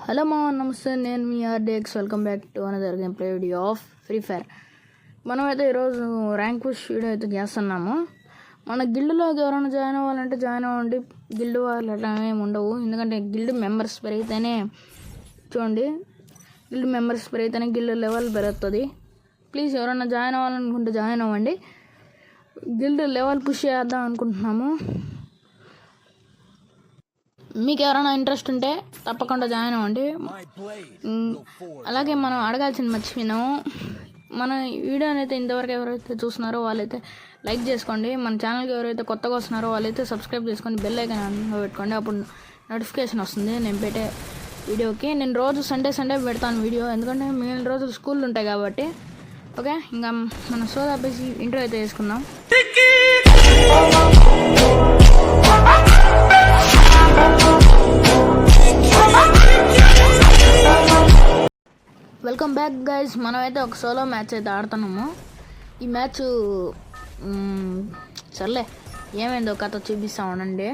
Hello మా నమస్తే, నేను మీ RDX. Welcome back to another game play video of free fire. మనమైతే ఈరోజు ర్యాంక్ పుష్ వీడియో అయితే చేస్తున్నాము. మన గిల్డ్లోకి ఎవరైనా జాయిన్ అవ్వాలంటే జాయిన్ అవ్వండి. గిల్డ్ వాళ్ళు అట్లా ఏమి ఉండవు, ఎందుకంటే గిల్డ్ మెంబర్స్ పెరిగితేనే చూడండి, గిల్డ్ మెంబర్స్ పెరిగితేనే గిల్డ్ లెవెల్ పెరుగుతుంది. ప్లీజ్ ఎవరైనా జాయిన్ అవ్వాలనుకుంటే జాయిన్ అవ్వండి. గిల్డ్ లెవెల్ పుష్ చేద్దాం అనుకుంటున్నాము. మీకు ఎవరైనా ఇంట్రెస్ట్ ఉంటే తప్పకుండా జాయిన్ అవ్వండి. అలాగే మనం అడగాల్సింది మర్చిపోయినాము, మన వీడియోని అయితే ఇంతవరకు ఎవరైతే చూస్తున్నారో వాళ్ళైతే లైక్ చేసుకోండి. మన ఛానల్కి ఎవరైతే కొత్తగా వస్తున్నారో వాళ్ళైతే సబ్స్క్రైబ్ చేసుకొని బెల్ ఐకాన్ ఆన్ పెట్టుకోండి. అప్పుడు నోటిఫికేషన్ వస్తుంది నేను పెట్టే వీడియోకి. నేను రోజు సండే పెడతాను వీడియో, ఎందుకంటే మిగిలిన రోజులు స్కూల్ ఉంటాయి కాబట్టి. ఓకే, ఇంకా మనం సోదాపేసి ఇంటర్వ్యూ అయితే చేసుకుందాం. Welcome back guys. మనమైతే ఒక సోలో మ్యాచ్ అయితే ఆడుతున్నాము. ఈ మ్యాచ్ సర్లే ఏమైందో కథ చూపిస్తా ఉండండి.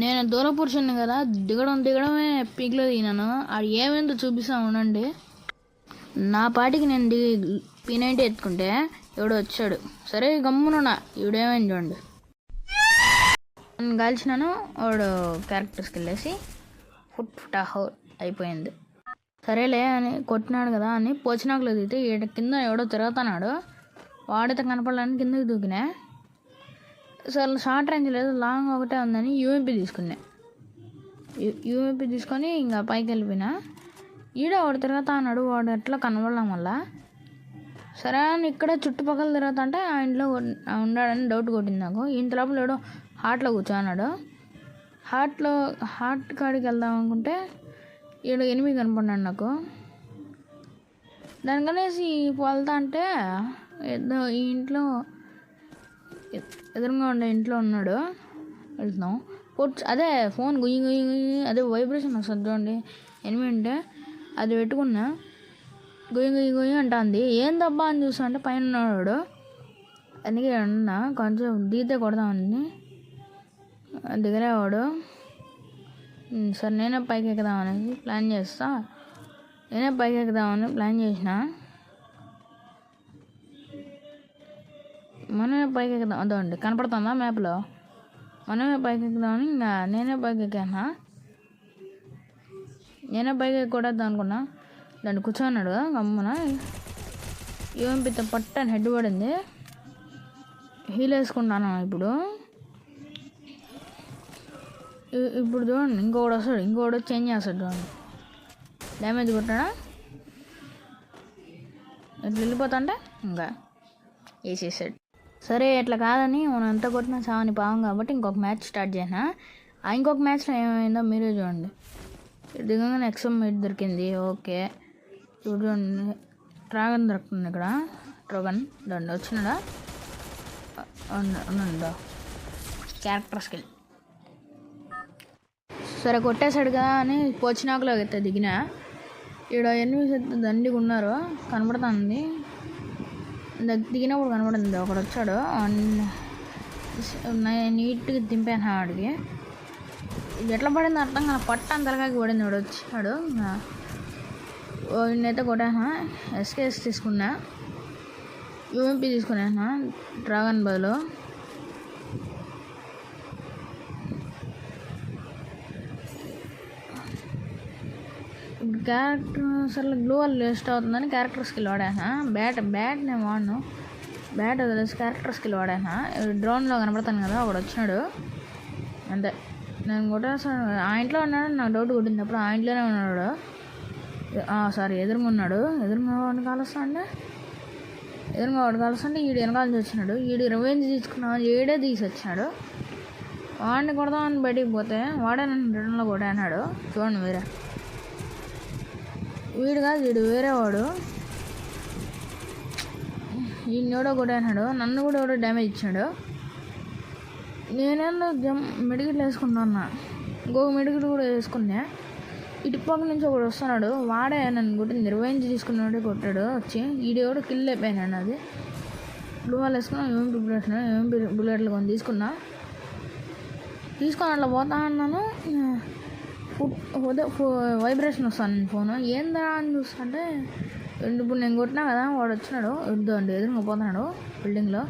నేను దూర పురుషుని కదా, దిగడమే పీక్లో దిగినాను. అది ఏమైందో చూపిస్తా ఉండండి. నా పాటికి నేను P90 ఎత్తుకుంటే ఎవడో వచ్చాడు. సరే గమ్మునున్నా, ఈవిడేమైంది చూడండి. నేను కాల్చినాను, వాడు క్యారెక్టర్స్కి వెళ్ళేసి ఫుట్ అయిపోయింది. సరేలే అని కొట్టినాడు కదా అని పోచినాకులో దిగితే ఈడ కింద ఎవడో తిరుగుతున్నాడు. వాడితే కనపడడానికి కిందకి దూకినా. అసలు షార్ట్ రేంజ్ లేదు, లాంగ్ ఒకటే ఉందని యూఎంపీ తీసుకున్నా. యూఎంపీ తీసుకొని ఇంకా పైకి వెళ్ళిపోయినా. ఈడ వాడు తిరుగుతా అన్నాడు, వాడు ఎట్లా కనపడడం వల్ల సరే అని ఇక్కడ చుట్టుపక్కల తిరుగుతుంటే ఆ ఇంట్లో ఉన్నాడని డౌట్ కొట్టింది నాకు. ఇంత లోపల ఎవడో హార్ట్లో కూర్చోన్నాడు. హార్ట్ కాడికి వెళ్దాం అనుకుంటే ఈడ ఎనిమిది కనపడినాడు నాకు. దానికనేసి వెళ్తా అంటే ఈ ఇంట్లో ఎదురుగా ఉండే ఇంట్లో ఉన్నాడు. వెళ్తున్నాం అదే ఫోన్ గుయ్యి అదే వైబ్రేషన్ వస్తుంది చూడండి. ఎనిమిది ఉంటే అది పెట్టుకున్నా, గుయ్యి అంటుంది. ఏం దబ్బా అని చూస్తా అంటే పైన ఉన్నాడు. అందుకే అన్నా కొంచెం దిగితే కొడదామని దిగలేవాడు. సరే నేనే పైకి ఎక్కుదామనేసి ప్లాన్ చేసిన. మనమే పైకి ఎక్కుదాం అదండి, కనపడుతుందా మ్యాప్లో? మనమే పైకి ఎక్కుదామని ఇంకా నేనే పైకి కొట్టేద్దాం అనుకున్నా. దాన్ని కూర్చోన్నాడు గమ్మున. యూఎంపీతో పట్టని హెడ్ పడింది. హీల్ వేసుకుంటాను ఇప్పుడు చూడండి. ఇంకోడు చేంజ్ చేస్తాడు చూడండి. డ్యామేజ్ కొట్టాడా, ఇట్లా వెళ్ళిపోతుంటే ఇంకా వేసేసాడు. సరే ఇట్లా కాదని మనం ఎంత కొట్టినా చావని పావం కాబట్టి ఇంకొక మ్యాచ్ స్టార్ట్ చేసిన. ఇంకొక మ్యాచ్లో ఏమైందో మీరే చూడండి. దిగంగానే ఎక్సమ్ మీట్ దొరికింది. ఓకే, ఇప్పుడు చూడండి డ్రాగన్ దొరుకుతుంది ఇక్కడ. డ్రాగన్ దాన్ని వచ్చినాడా ఉందా క్యారెక్టర్ స్కిల్. సరే కొట్టేశాడు కదా అని పోచినాకులో అయితే దిగిన. ఇక్కడ ఎనిమిది దండిగా ఉన్నారు, కనపడుతుంది. దిగినప్పుడు కనపడింది. ఒకడు వచ్చాడు, నీట్గా దింపాను వాడికి. ఇది ఎట్లా పడింది అర్థం కాదు, పట్టని తలకాయకి పడింది. వాడు వచ్చాడు, నేనైతే కొట్టాను. ఎస్కేఎస్ తీసుకున్నా, యూఎంపీ తీసుకున్నాను డ్రాగన్ బదులు. ఇప్పుడు క్యారెక్టర్ అసలు గ్లూ వల్ల వేస్ట్ అవుతుందని క్యారెక్టర్ స్కిల్ వాడాను. బ్యాట్ నేను వాడను, బ్యాట్ వదిలేసి క్యారెక్టర్ స్కిల్ వాడాను. డ్రోన్లో కనపడతాను కదా, ఒకడు వచ్చినాడు అంతే. నేను కొట్టేసాను. ఆ ఇంట్లో ఉన్నాడు, నాకు డౌట్ కొట్టింది. అప్పుడు ఆ ఇంట్లోనే ఉన్నాడు. సారీ ఎదురుగా ఉన్నాడు. ఎదురుగా వాడిని కాలుస్తుంటే ఈడు వెనకాల నుంచి వచ్చినాడు. ఈడు రివెంజ్ తీసుకున్నాడు, ఏడే తీసి వచ్చినాడు. వాడిని కొడదామని బయటికి పోతే వాడే నన్ను రిటర్న్లో కొట్టాడు. చూడండి మీరే, వీడు కాదు, వీడు వేరేవాడు. ఈయన ఎవడో కొట్టాడు, నన్ను కూడా ఎవడో డ్యామేజ్ ఇచ్చాడు. నేనేమో మెడికల్ వేసుకుంటున్నా, ఇంకొక మెడికల్ కూడా వేసుకున్నా. ఇటుపక్క నుంచి ఒకడు వస్తున్నాడు, వాడే నన్ను కొట్టింది. రివెంజ్ తీసుకున్నాడే కొట్టాడు వచ్చి. ఈడేవాడు కిల్ అయిపోయినాడు. అది బ్లూ వాల్ వేసుకున్నా, యూఎంపీ బుల్లెట్లు కొన్ని తీసుకొని అట్లా పోతా అన్నాను. వైబ్రేషన్ వస్తాను ఫోన్ ఏందా అని చూస్తుంటే ఇప్పుడు నేను కొట్టినా కదా వాడు వచ్చినాడు ఎదురుగా పోతున్నాడు బిల్డింగ్లో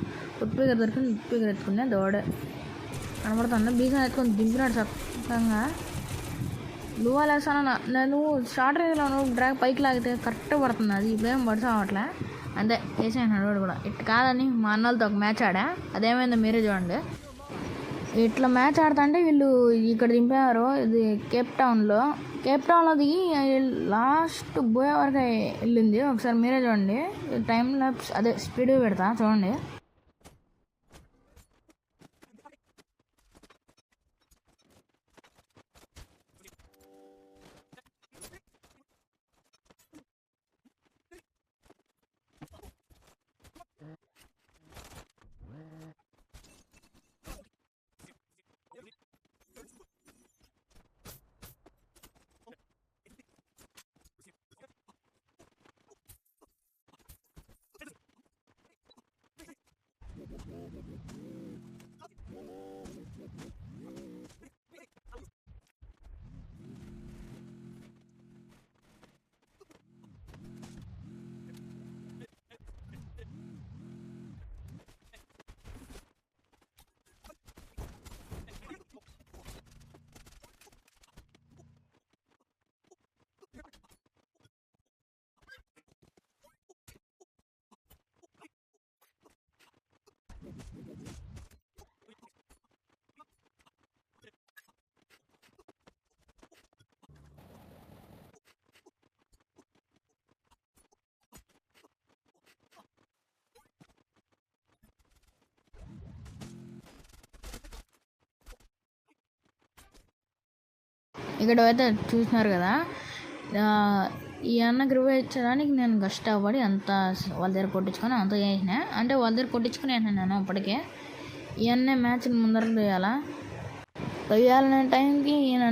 ఉట్పీగర్ దొరికింది ఉట్పీగర్ ఎత్తుకునే దోడే కనబడుతుంది బీజం ఎత్తుకొని దింపినాడు చక్కగా లువాలు వేస్తాను నేను స్టార్ట్ రేంజ్లో డ్రాగ్ పైకి లాగితే కరెక్ట్గా పడుతుంది అది ఇప్పుడేం పడితే అవ్వట్లే అంతే వేసేసినాడు వాడు కూడా ఇట్లా కాదని మా అన్నలతో ఒక మ్యాచ్ ఆడా అదేమైందో మీరే చూడండి ఇట్లా మ్యాచ్ ఆడుతుంటే వీళ్ళు ఇక్కడ దింపారు ఇది కేప్ టౌన్లో దిగి లాస్ట్ పోయే వరకు వెళ్ళింది ఒకసారి మీరే చూడండి టైం ల్యాప్స్ అదే స్పీడ్ పెడతా చూడండి ఇక్కడ అయితే చూసినారు కదా ఈ అన్నకి రివైవ్ ఇచ్చడానికి నేను కష్టపడి అంత వాళ్ళ దగ్గర కొట్టించుకొని అంత చేసిన అంటే వాళ్ళ దగ్గర కొట్టించుకుని నేను అప్పటికే ఈ అన్న మ్యాచ్ని ముందరకు తొయ్యాలనే టైంకి ఈయన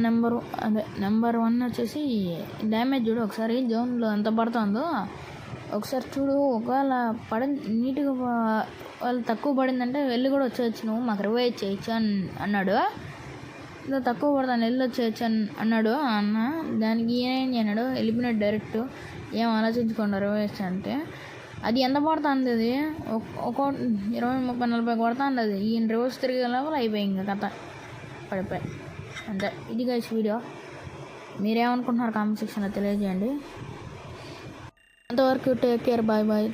నెంబర్ 1 వచ్చేసి డ్యామేజ్ చూడు ఒకసారి జోన్లో ఎంత పడుతుందో ఒకసారి చూడు ఒకవేళ నీట్గా వాళ్ళు తక్కువ పడిందంటే వెళ్ళి కూడా వచ్చేయచ్చు నువ్వు మాకు రివైవ్ చేయొచ్చు అన్నాడు తక్కువ పడతాను వెళ్ళి వచ్చేయచ్చు అన్నాడు అన్న దానికి ఏం చేయన్నాడు వెళ్ళిపోయినాడు డైరెక్ట్ ఏం ఆలోచించుకోండి రివైవ్ అంటే అది ఎంత పడుతుంది అది ఒక 20-30-40 పడుతుంది అది ఈయన రివర్స్ తిరిగే లోపల అయిపోయి ఇంకా కథ పడిపోయి అంతే ఇది గైస్ వీడియో మీరేమనుకుంటున్నారు కామెంట్ సెక్షన్లో తెలియజేయండి అంతవరకు టేక్ కేర్ బాయ్